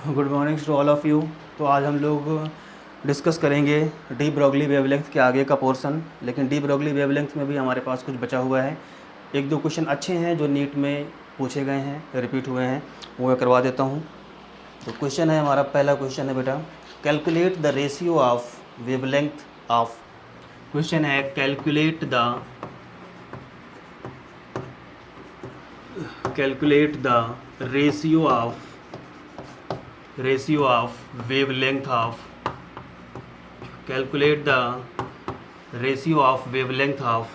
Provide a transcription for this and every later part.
Good morning to all of you. तो आज हम लोग डिस्कस करेंगे डी ब्रॉगली वेवलेंथ के आगे का पोर्शन, लेकिन डी ब्रॉगली वेवलेंथ में भी हमारे पास कुछ बचा हुआ है। एक दो क्वेश्चन अच्छे हैं जो नीट में पूछे गए हैं, रिपीट हुए हैं, वो मैं करवा देता हूँ। तो क्वेश्चन है हमारा, पहला क्वेश्चन है बेटा, calculate the ratio of wavelength of. Question है calculate the ratio of wavelength of calculate the ratio of wavelength of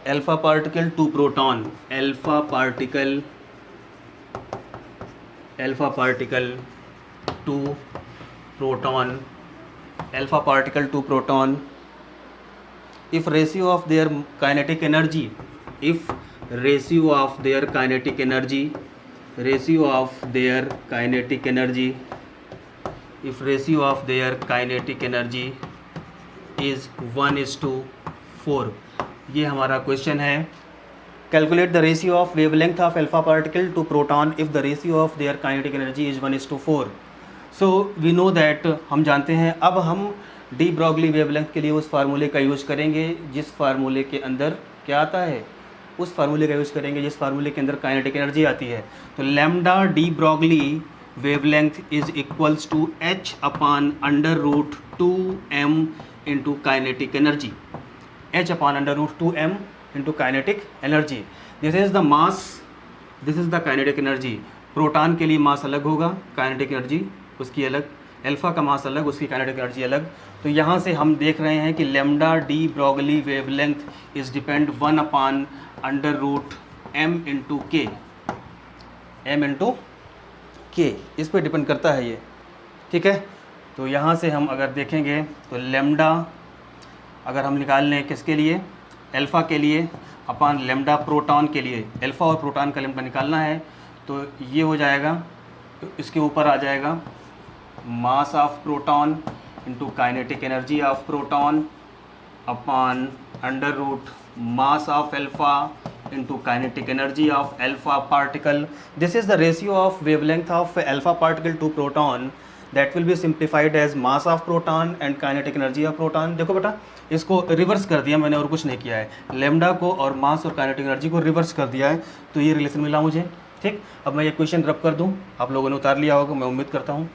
alpha particle to proton, alpha particle to proton if ratio of their kinetic energy is 1:4। ये हमारा question है। Calculate the ratio of wavelength of alpha particle to proton if the ratio of their kinetic energy is 1:4। So we know that, हम जानते हैं। अब हम D Broglie wavelength के लिए उस फार्मूले का यूज़ करेंगे जिस फार्मूले के अंदर क्या आता है, उस फार्मूले का यूज़ करेंगे जिस फार्मूले के अंदर काइनेटिक एनर्जी आती है। तो lambda de Broglie wavelength is equals to h upon √2m into kinetic energy. h upon √2m into kinetic energy. This is the mass, this is the kinetic energy. Proton के लिए मास अलग होगा, kinetic energy उसकी अलग, alpha का मास अलग, उसकी kinetic energy अलग। तो यहाँ से हम देख रहे हैं कि lambda de Broglie wavelength is depend 1 upon √m into के, m इंटू के, इस पर डिपेंड करता है ये, ठीक है। तो यहाँ से हम अगर देखेंगे तो लैम्डा अगर हम निकाल लें किसके लिए, अल्फ़ा के लिए, अपॉन लैम्डा प्रोटॉन के लिए, अल्फ़ा और प्रोटॉन का लैम्डा निकालना है, तो ये हो जाएगा, तो इसके ऊपर आ जाएगा मास of proton into kinetic energy of proton upon √ mass of alpha into kinetic energy of alpha particle. This is the ratio of wavelength of alpha particle to proton that will be simplified as mass of proton and kinetic energy of proton. देखो बेटा, इसको reverse कर दिया मैंने और कुछ नहीं किया है। लैम्डा को और मास और काइनेटिक एनर्जी को रिवर्स कर दिया है, तो ये रिलेशन मिला मुझे, ठीक। अब मैं ये क्वेश्चन रब कर दूँ, आप लोगों ने उतार लिया होगा, मैं उम्मीद करता हूँ।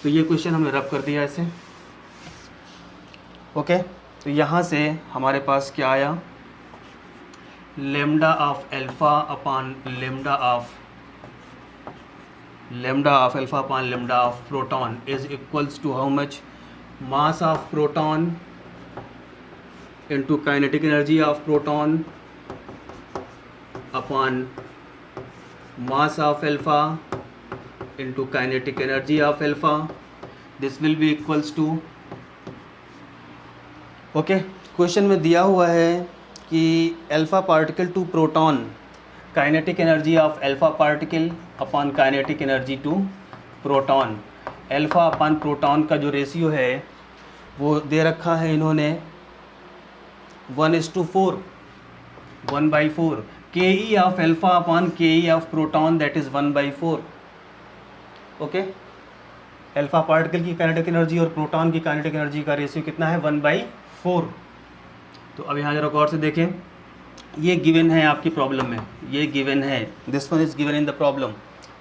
तो ये क्वेश्चन हमने रब कर दिया ऐसे, ओके। तो यहाँ से हमारे पास क्या आया, lambda of alpha upon lambda of alpha upon lambda of proton is equals to how much, mass of proton into kinetic energy of proton upon mass of alpha into kinetic energy of alpha. This will be equals to, okay, question में दिया हुआ है कि alpha particle to proton, kinetic energy of alpha particle upon kinetic energy to proton, alpha upon proton का जो ratio है वो दे रखा है इन्होंने 1:4, 1/4। के ई ऑफ अल्फ़ा अपॉन के ई of proton that is 1/4, okay. Alpha particle की काइनेटिक एनर्जी और प्रोटॉन की काइनेटिक एनर्जी का रेशियो कितना है, 1/4। तो अब यहाँ जरा गौर से देखें, ये गिवन है आपकी प्रॉब्लम में, ये गिवन है, this one is given in the problem,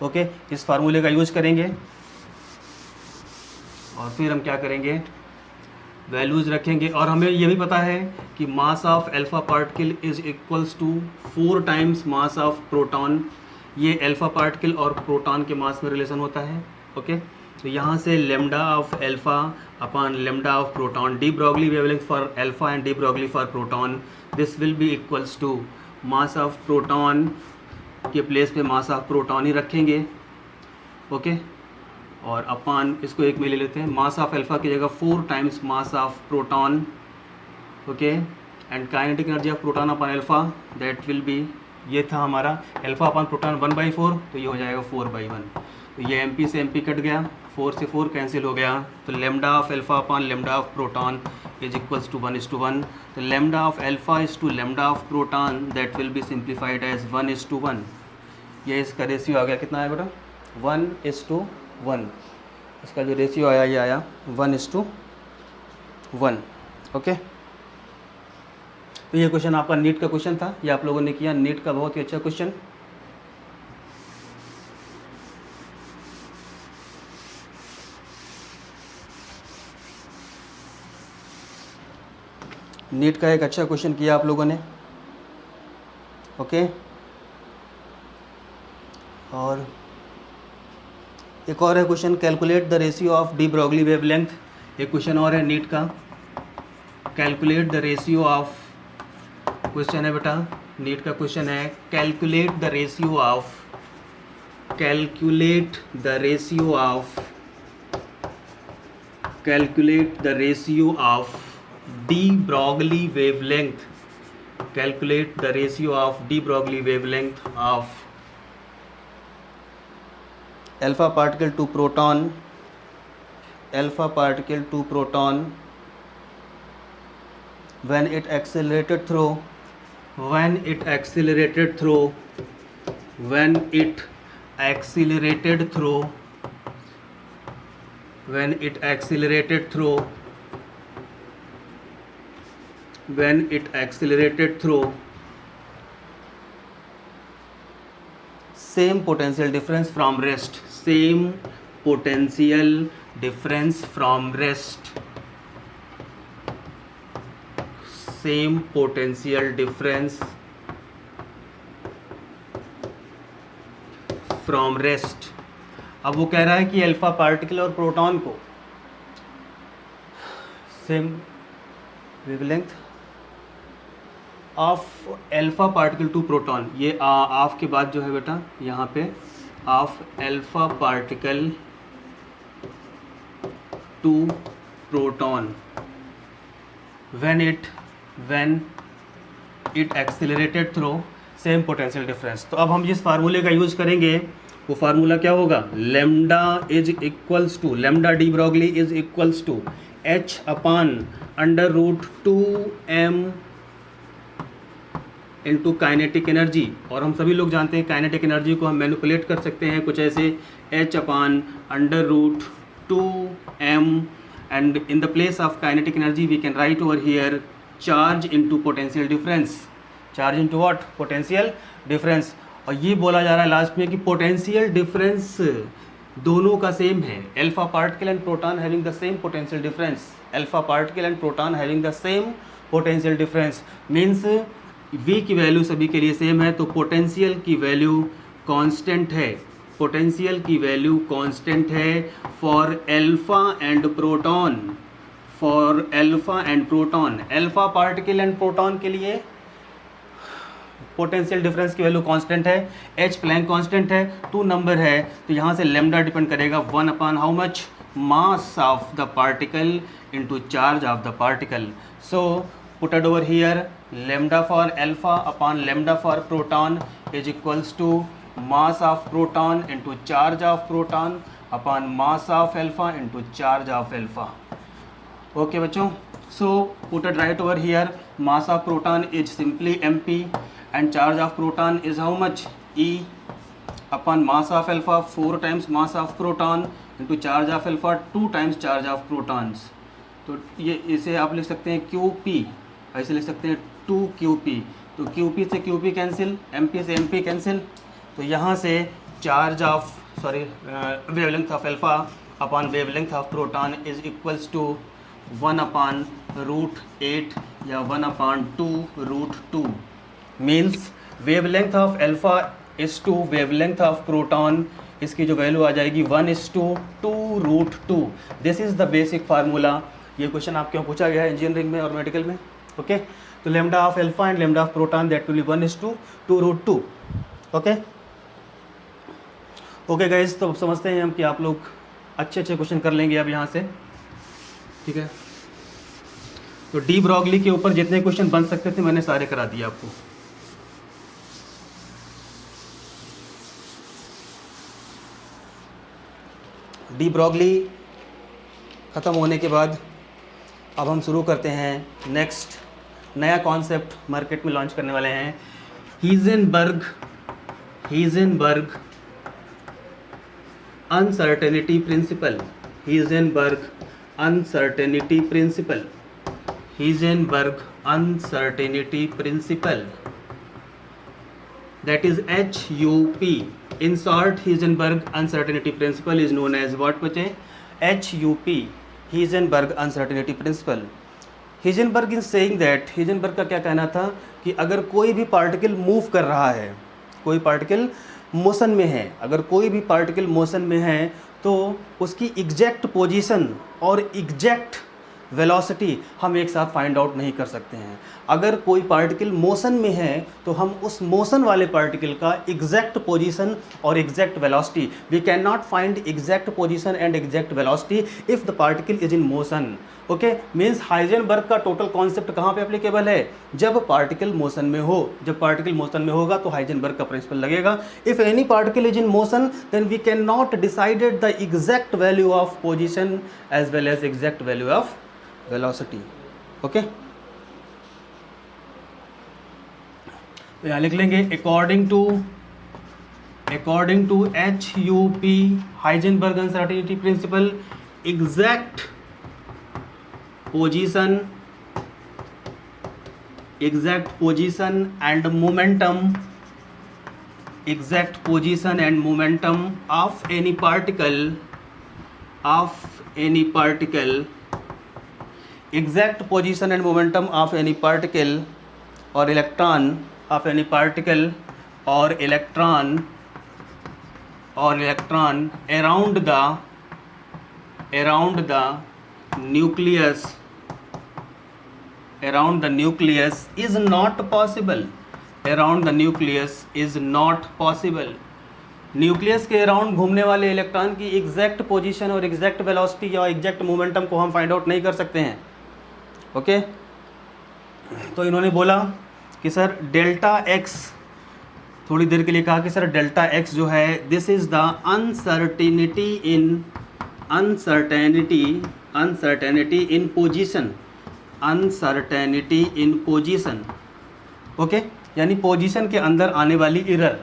okay. इस फार्मूले का यूज करेंगे और फिर हम क्या करेंगे, वैल्यूज़ रखेंगे। और हमें ये भी पता है कि mass of alpha particle is equals to 4 times mass of proton. ये अल्फ़ा पार्टिकल और प्रोटॉन के मास में रिलेशन होता है, ओके। तो यहाँ से lambda of alpha upon lambda of proton, de Broglie wavelength for alpha and de Broglie for proton, this will be equals to mass of proton के place पे मास ऑफ प्रोटॉन ही रखेंगे, okay. और upon इसको एक में ले लेते हैं, मास ऑफ अल्फ़ा की जगह 4 times mass of proton, okay. And kinetic energy of proton upon alpha that will B, ये था हमारा अल्फ़ा अपॉन प्रोटॉन 1/4, तो ये हो जाएगा 4/1। तो ये MP से MP कट गया, 4 से 4 कैंसिल हो गया, तो lambda of alpha upon lambda of proton is equals to 1:1। तो lambda of alpha is to lambda of proton that will be simplified as 1:1। ये इसका रेशियो आ गया, कितना आया बेटा 1:1, इसका जो रेशियो आया ये आया 1:1। ओके, तो ये क्वेश्चन आपका नीट का क्वेश्चन था, ये आप लोगों ने किया, नीट का बहुत ही अच्छा क्वेश्चन। नीट का एक अच्छा क्वेश्चन किया आप लोगों ने। ओके, और एक और है question, calculate the ratio of D Broglie wavelength. एक क्वेश्चन और है नीट का, calculate the ratio of, question है बेटा नीट का क्वेश्चन है, calculate the ratio of, calculate the ratio of, calculate the ratio of D Broglie wavelength, calculate the ratio of D Broglie wavelength of alpha particle to proton, alpha particle to proton when it accelerated through, when it accelerated through, when it accelerated through, when it accelerated through, when it accelerated through same potential difference from rest, same potential difference from rest, same potential difference from rest। अब वो कह रहा है कि alpha particle और proton को same wavelength of alpha particle to proton, ये of के बाद जो है बेटा यहाँ पे of alpha particle to proton when it accelerated through same potential difference. तो अब हम जिस फार्मूले का यूज करेंगे वो फार्मूला क्या होगा, lambda is equals to, lambda de Broglie is equals to h upon √2m into kinetic energy. और हम सभी लोग जानते हैं काइनेटिक एनर्जी को हम मैनिपुलेट कर सकते हैं कुछ ऐसे, h upon √2m and in the place of kinetic energy we can write over here charge into potential difference, charge into what, potential difference. और ये बोला जा रहा है लास्ट में कि पोटेंशियल डिफरेंस दोनों का सेम है, alpha particle and proton having the same potential difference, alpha particle and proton having the same potential difference means v की वैल्यू सभी के लिए सेम है, तो पोटेंशियल की वैल्यू कांस्टेंट है, पोटेंशियल की वैल्यू कांस्टेंट है for alpha and proton, for alpha and proton. Alpha particle and proton के लिए पोटेंशियल डिफरेंस की वैल्यू कांस्टेंट है, h प्लैंक कांस्टेंट है, 2 नंबर है, तो यहाँ से लेमडा डिपेंड करेगा 1 upon how much, mass of the particle into charge of the particle. So put it over here, lambda for alpha upon lambda for proton is equals to mass of proton into charge of proton upon mass of alpha into charge of alpha। okay बच्चों, so put it right over here, mass of proton is simply mp and charge of proton is how much, e upon mass of alpha 4 times mass of proton into charge of alpha 2 times charge of protons। तो ये इसे आप लिख सकते हैं qp, ऐसे लिख सकते हैं 2qp, तो qp से qp कैंसिल, mp से mp कैंसिल, तो यहाँ से charge of wavelength of alpha upon wavelength of proton is equals to 1 upon √8 या 1 upon 2√2 means wavelength of alpha is to wavelength of proton, इसकी जो वैल्यू आ जाएगी 1:2√2। This is the basic formula. ये question आपके यहाँ पूछा गया है इंजीनियरिंग में और मेडिकल में। ओके, तो lambda of alpha and lambda of proton that will B 1:2√2। Okay okay guys, तो समझते हैं हम कि आप लोग अच्छे क्वेश्चन कर लेंगे अब यहाँ से, ठीक है। तो डी ब्रॉगली के ऊपर जितने क्वेश्चन बन सकते थे मैंने सारे करा दिए आपको। डी ब्रॉगली ख़त्म होने के बाद अब हम शुरू करते हैं नेक्स्ट नया कॉन्सेप्ट मार्केट में लॉन्च करने वाले हैं, Heisenberg uncertainty principle. Heisenberg uncertainty principle. Heisenberg uncertainty principle. That is HUP. In short, Heisenberg uncertainty principle is known as what बचे? HUP. Heisenberg uncertainty principle. Heisenberg is saying that, Heisenberg का क्या कहना था कि अगर कोई भी पार्टिकल मूव कर रहा है, कोई पार्टिकल मोशन में है, अगर कोई भी पार्टिकल मोशन में है तो उसकी एग्जैक्ट पोजीशन और एग्जैक्ट वेलोसिटी हम एक साथ फाइंड आउट नहीं कर सकते हैं। अगर कोई पार्टिकल मोशन में है तो हम उस मोशन वाले पार्टिकल का एग्जैक्ट पोजीशन और exact velocity, we can not find exact position and exact velocity if the particle is in motion. Okay, means Heisenberg का टोटल कॉन्सेप्ट कहाँ पे एप्लीकेबल है? जब पार्टिकल मोशन में हो। जब पार्टिकल मोशन में होगा तो हाइजेनबर्ग का प्रिंसिपल लगेगा। If any particle is in motion then we can not decided the exact value of position as well as exact value of velocity. Okay, तो यहाँ लिख लेंगे according to HUP Heisenberg uncertainty principle, exact position and momentum of any particle exact position and momentum of any particle or electron around the nucleus is not possible. Nucleus के around घूमने वाले electron की exact position और exact velocity या exact momentum को हम find out नहीं कर सकते हैं। ओके, तो इन्होंने बोला कि सर डेल्टा एक्स, थोड़ी देर के लिए कहा कि सर डेल्टा एक्स जो है this is the uncertainty in position. Okay, यानी पोजीशन के अंदर आने वाली error,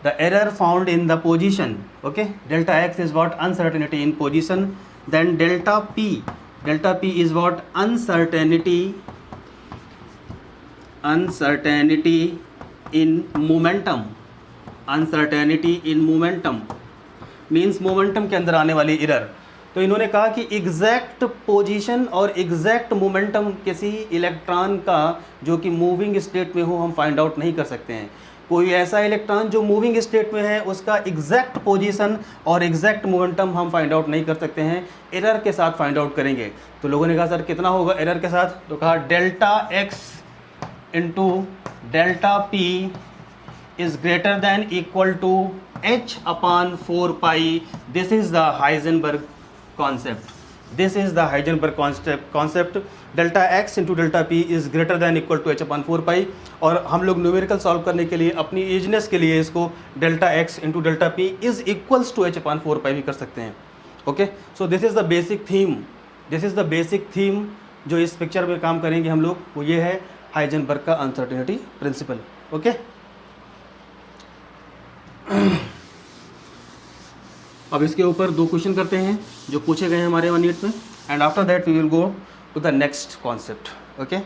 the error found in the position. Okay, delta x is what? Uncertainty in position. Then delta p is what? Uncertainty in momentum means momentum के अंदर आने वाली error. तो इन्होंने कहा कि एग्जैक्ट पोजीशन और एग्जैक्ट मोमेंटम किसी इलेक्ट्रॉन का जो कि मूविंग स्टेट में हो हम फाइंड आउट नहीं कर सकते हैं। कोई ऐसा इलेक्ट्रॉन जो मूविंग स्टेट में है उसका एग्जैक्ट पोजीशन और एग्जैक्ट मोमेंटम हम फाइंड आउट नहीं कर सकते हैं, एरर के साथ फाइंड आउट करेंगे। तो लोगों ने कहा सर कितना होगा एरर के साथ? तो कहा delta x into delta P is greater than equal to h/4π। This is the Heisenberg concept. Delta x into delta p is greater than equal to h/4π। और हम लोग न्यूमेरिकल सॉल्व करने के लिए अपनी एजनेस के लिए इसको delta x into delta p is equals to h/4π भी कर सकते हैं। Okay, so this is the basic theme जो इस पिक्चर में काम करेंगे हम लोग, वो ये है हाइजेनबर्ग का अनसर्टेनिटी प्रिंसिपल। ओके, अब इसके ऊपर 2 क्वेश्चन करते हैं जो पूछे गए हैं हमारे 1 यूनिट में, and after that we will go to the next concept. Okay,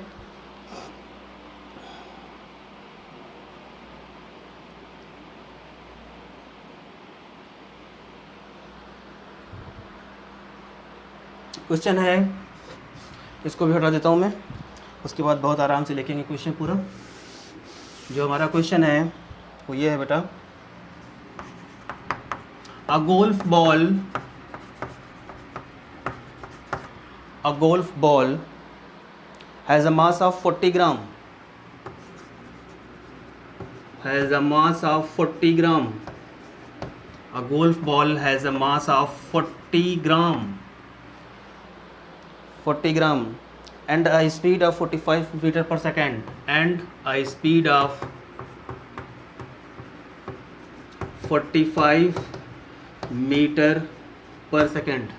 question है, इसको भी हटा देता हूँ मैं, उसके बाद बहुत आराम से लिखेंगे क्वेश्चन पूरा। जो हमारा क्वेश्चन है वो ये है बेटा, A golf ball has a mass of 40 gram. A golf ball has a mass of 40 gram and a speed of 45 meter per second and a speed of 45 meter per second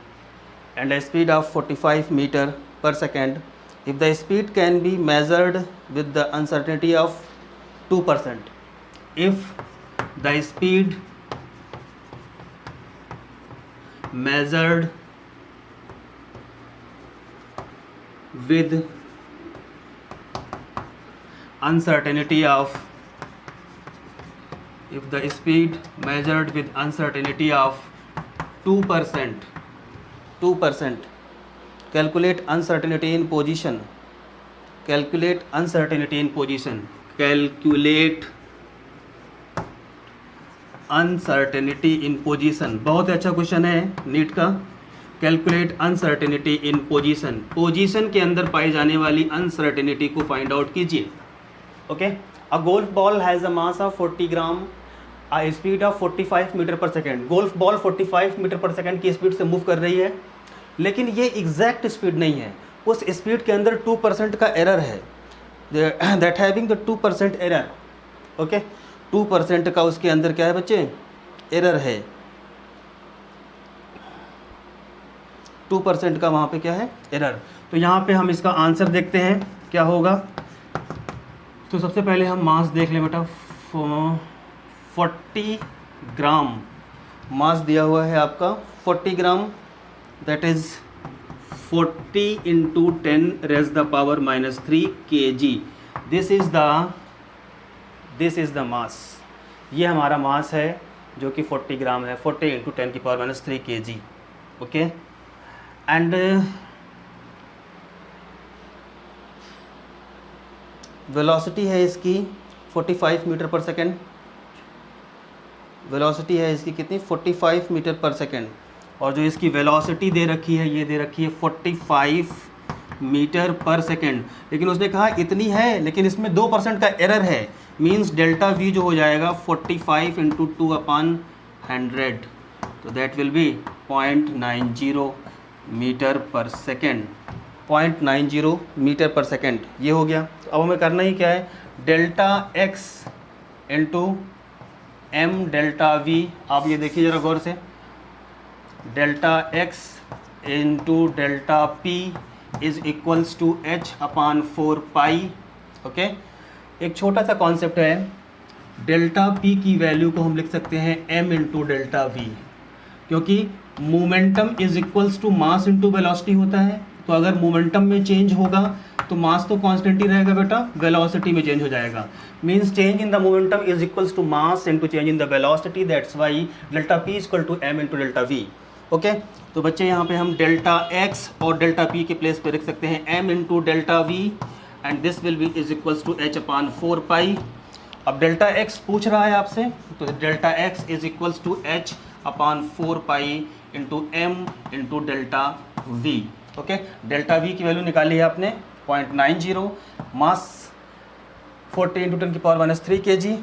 and a speed of 45 meter per second if the speed can be measured with the uncertainty of 2%. If the speed measured with uncertainty of if the speed measured with uncertainty of 2%, calculate uncertainty in position, calculate uncertainty in position, calculate uncertainty in position. बहुत अच्छा question है NEET का। Calculate uncertainty in position, position के अंदर पाई जाने वाली uncertainty को फाइंड आउट कीजिए। Okay, a golf ball has a mass of 40 gram, a speed of 45 metre per second. Golf ball 45 metre per second की स्पीड से मूव कर रही है, लेकिन ये एग्जैक्ट स्पीड नहीं है। उस स्पीड के अंदर 2% का एरर है, that having the 2% error. Okay, 2% का उसके अंदर क्या है बच्चे, एरर है। 2% का वहाँ पे क्या है, एरर। तो यहाँ पे हम इसका आंसर देखते हैं क्या होगा। तो सबसे पहले हम मास देख लें बेटा। 40 ग्राम मास दिया हुआ है आपका, 40 gram, that is 40 × 10⁻³ kg। This is the mass. ये हमारा मास है जो कि 40 ग्राम है, 40 × 10⁻³ kg। ओके, एंड वेलोसिटी है इसकी 45 मीटर पर सेकेंड। वेलोसिटी है इसकी कितनी, 45 मीटर पर सेकेंड। और जो इसकी वेलोसिटी दे रखी है, ये दे रखी है 45 मीटर पर सेकेंड। लेकिन उसने कहा इतनी है, लेकिन इसमें 2% का एरर है। मीन्स डेल्टा वी जो हो जाएगा 45 × 2/100, तो that will B 0.90 metre per second. 0.90 metre per second ये हो गया। तो अब हमें करना ही क्या है, delta x into m delta v. आप ये देखिए ज़रा गौर से, delta x into delta p is equals to h/4π। Okay, एक छोटा सा कॉन्सेप्ट है, डेल्टा पी की वैल्यू को हम लिख सकते हैं m इंटू डेल्टा वी, क्योंकि momentum is equals to mass into velocity होता है। तो अगर मोमेंटम में चेंज होगा तो मास तो कांस्टेंट ही रहेगा बेटा, वेलोसिटी में चेंज हो जाएगा। Means change in the momentum is equals to mass into change in the velocity, that's why delta P is equal to m into delta we. Okay, तो बच्चे यहाँ पे हम डेल्टा x और डेल्टा p के place पे रख सकते हैं m into delta v, and this will be is equals to h/4π। अब डेल्टा x पूछ रहा है आपसे, तो delta x is equals to h/4π into m into delta v। Okay, delta v की वैल्यू निकाली है आपने 0.90, मास 40 × 10⁻³ kg,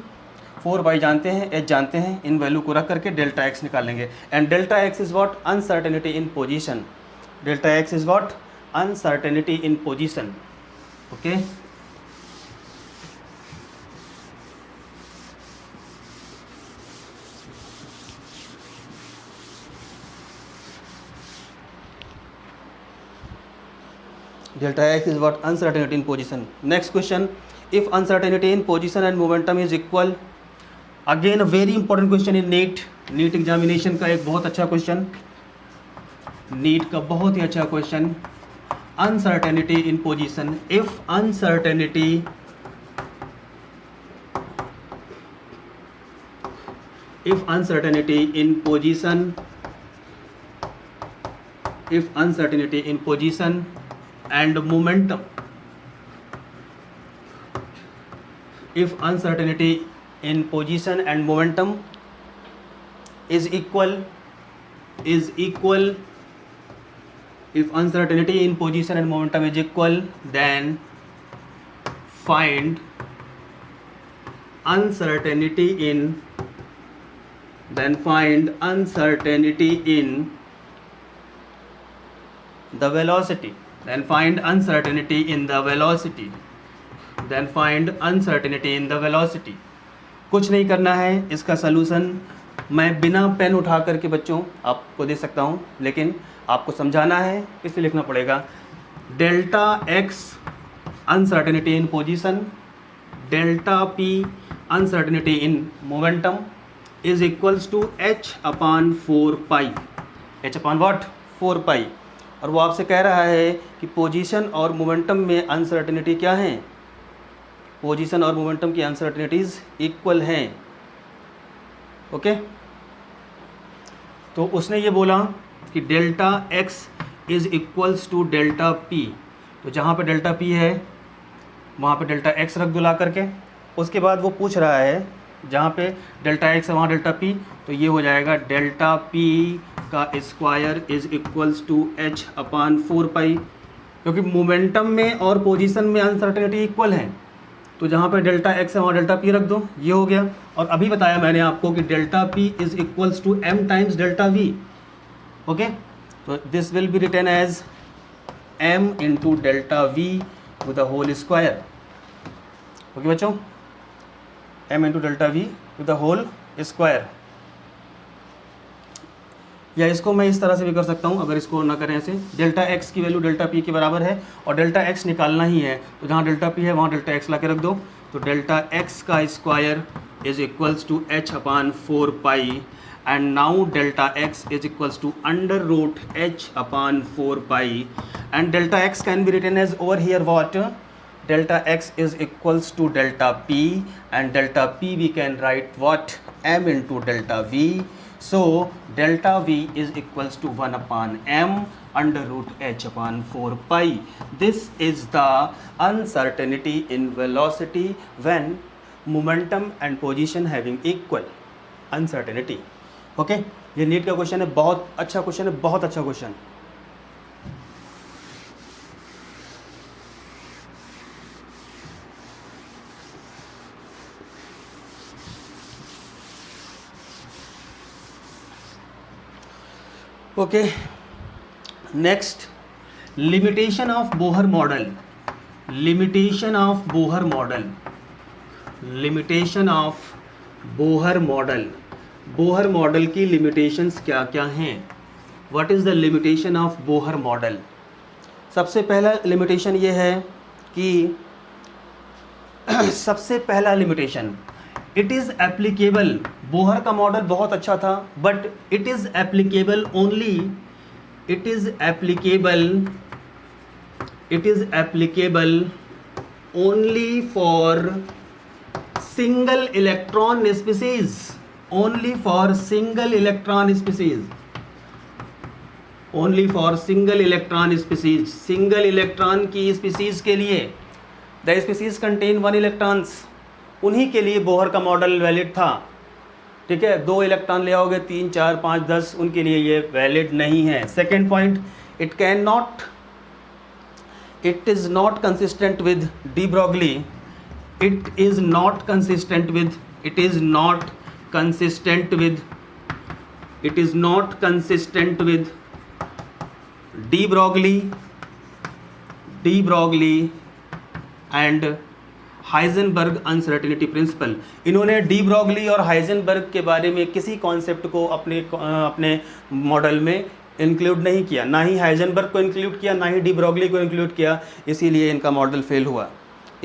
4 जानते हैं, h जानते हैं, इन वैल्यू को रख करके डेल्टा x निकाल लेंगे। And delta x is what, uncertainty in position. Delta x is what, uncertainty in position. Okay, delta x is what, uncertainty in position. Next question, if uncertainty in position and momentum is equal, again a very important question in NEET examination का एक बहुत अच्छा question, NEET का बहुत ही अच्छा question. Uncertainty in position, if uncertainty in position, if uncertainty in position and momentum, if uncertainty in position and momentum is equal, if uncertainty in position and momentum is equal, then find uncertainty in the velocity, then find uncertainty in the velocity, then find uncertainty in the velocity। कुछ नहीं करना है, इसका solution मैं बिना pen उठा करके बच्चों आपको दे सकता हूँ, लेकिन आपको समझाना है इसलिए लिखना पड़ेगा। Delta x uncertainty in position, delta p uncertainty in momentum, is equals to H upon 4 pi, h upon what 4 pi. और वो आपसे कह रहा है कि पोजीशन और मोमेंटम में अनसर्टेनिटी क्या है, पोजीशन और मोमेंटम की अनसर्टेनिटीज इक्वल हैं। ओके, तो उसने ये बोला कि delta x is equals to delta p, तो जहाँ पे डेल्टा पी है वहाँ पे डेल्टा एक्स रख दो ला करके। उसके बाद वो पूछ रहा है जहाँ पे डेल्टा एक्स है वहाँ डेल्टा पी, तो ये हो जाएगा डेल्टा पी का square is equals to H upon 4 pi, क्योंकि मोमेंटम में और पोजीशन में अनसर्टेनिटी इक्वल है, तो जहाँ पे डेल्टा एक्स है वहाँ डेल्टा पी रख दो, ये हो गया। और अभी बताया मैंने आपको कि delta P is equals to M times delta we. Okay, तो this will be written as M into delta V with the whole square. Okay बच्चों, M into delta V with the whole square. या इसको मैं इस तरह से भी कर सकता हूँ, अगर इसको ना करें ऐसे, डेल्टा एक्स की वैल्यू डेल्टा पी के बराबर है और डेल्टा एक्स निकालना ही है, तो जहाँ डेल्टा पी है वहाँ डेल्टा एक्स ला के रख दो, तो डेल्टा एक्स का square is equals to H upon 4 pi, and now delta x is equals to under root h upon 4 pi, and delta x can be written as over here what, delta x is equals to delta p, and delta p we can write what, m into delta v. So delta v is equals to 1 upon m under root h upon 4 pi. This is the uncertainty in velocity when momentum and position having equal uncertainty. Okay, ये NEET का question है, बहुत अच्छा question है, बहुत अच्छा question. Okay, next, limitation of Bohr model, limitation of Bohr model, limitation of Bohr model. Bohr model की limitations क्या क्या हैं? What is the limitation of Bohr model? सबसे पहला लिमिटेशन ये है कि सबसे पहला limitation, it is applicable, Bohr का मॉडल बहुत अच्छा था but it is applicable only, it is applicable only for single electron species, only for single electron species, only for single electron species, single electron की species के लिए, the species contain 1 electrons, उन्हीं के लिए Bohr का model valid था। ठीक है, 2 इलेक्ट्रॉन ले आओगे 3 4 5 10, उनके लिए ये वैलिड नहीं है। Second point, it can not, it is not consistent with de Broglie, it is not consistent with, it is not consistent with, it is not consistent with de Broglie and Heisenberg uncertainty principal. इन्होंने de Broglie और Heisenberg के बारे में किसी concept को अपने model में include नहीं किया, ना ही हाइजेनबर्ग को इंक्लूड किया, ना ही डी ब्रॉगली को इंक्लूड किया, इसीलिए इनका मॉडल फेल हुआ,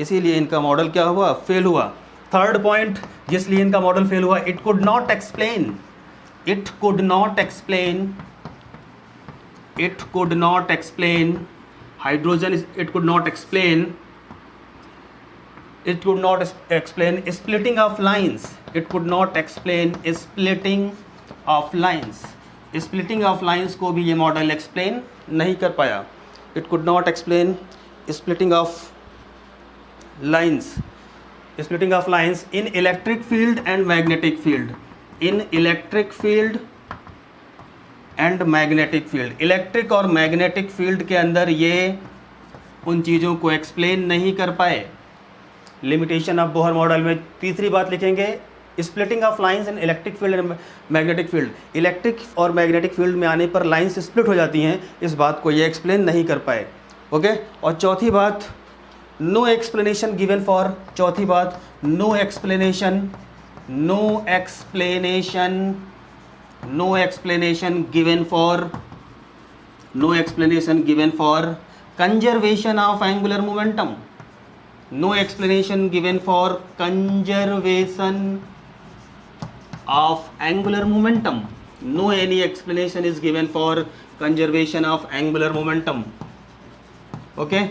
इसीलिए इनका मॉडल क्या हुआ, फेल हुआ। थर्ड पॉइंट जिसलिए इनका मॉडल फेल हुआ, it could not explain, it could not explain, it could not explain hydrogen, it could not explain, it could not explain splitting of lines, it could not explain splitting of lines, splitting of lines को भी ये model explain नहीं कर पाया। It could not explain splitting of lines, splitting of lines in electric field and magnetic field, in electric field and magnetic field, electric और magnetic field के अंदर ये उन चीज़ों को एक्सप्लेन नहीं कर पाए। लिमिटेशन ऑफ बोहर मॉडल में तीसरी बात लिखेंगे, splitting of lines in electric field and magnetic field, electric और मैग्नेटिक फील्ड में आने पर लाइंस स्प्लिट हो जाती हैं, इस बात को ये एक्सप्लेन नहीं कर पाए। ओके, और चौथी बात, नो एक्सप्लेनेशन गिवन फॉर, चौथी बात, no explanation, no explanation, no explanation given for, no explanation given for conservation of angular momentum, no explanation given for conservation of angular momentum. No any explanation is given for conservation of angular momentum. Okay?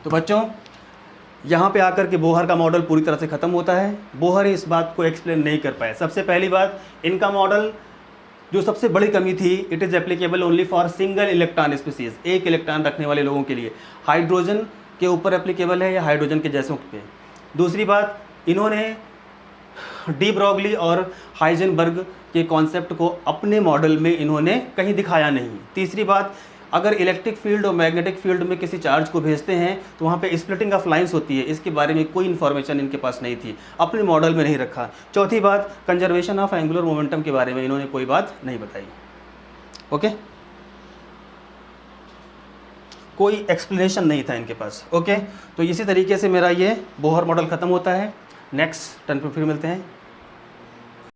तो बच्चों यहाँ पे आकर के Bohr का model पूरी तरह से ख़त्म होता है। बोहर इस बात को एक्सप्लेन नहीं कर पाए। सबसे पहली बात, इनका मॉडल जो सबसे बड़ी कमी थी, it is applicable only for single electron species, एक इलेक्ट्रॉन रखने वाले लोगों के लिए। हाइड्रोजन के ऊपर एप्लीकेबल है या हाइड्रोजन के जैसों पे। दूसरी बात, इन्होंने डी ब्रॉगली और हाइजेनबर्ग के कॉन्सेप्ट को अपने मॉडल में इन्होंने कहीं दिखाया नहीं। तीसरी बात, अगर इलेक्ट्रिक फील्ड और मैग्नेटिक फील्ड में किसी चार्ज को भेजते हैं तो वहाँ पे स्प्लिटिंग ऑफ लाइंस होती है, इसके बारे में कोई इन्फॉर्मेशन इनके पास नहीं थी, अपने मॉडल में नहीं रखा। चौथी बात, कंजर्वेशन ऑफ एंगुलर मोमेंटम के बारे में इन्होंने कोई बात नहीं बताई। ओके, कोई एक्सप्लेनेशन नहीं था इनके पास। ओके, तो इसी तरीके से मेरा ये बोहर मॉडल ख़त्म होता है। नेक्स्ट टर्न पर फिर मिलते हैं।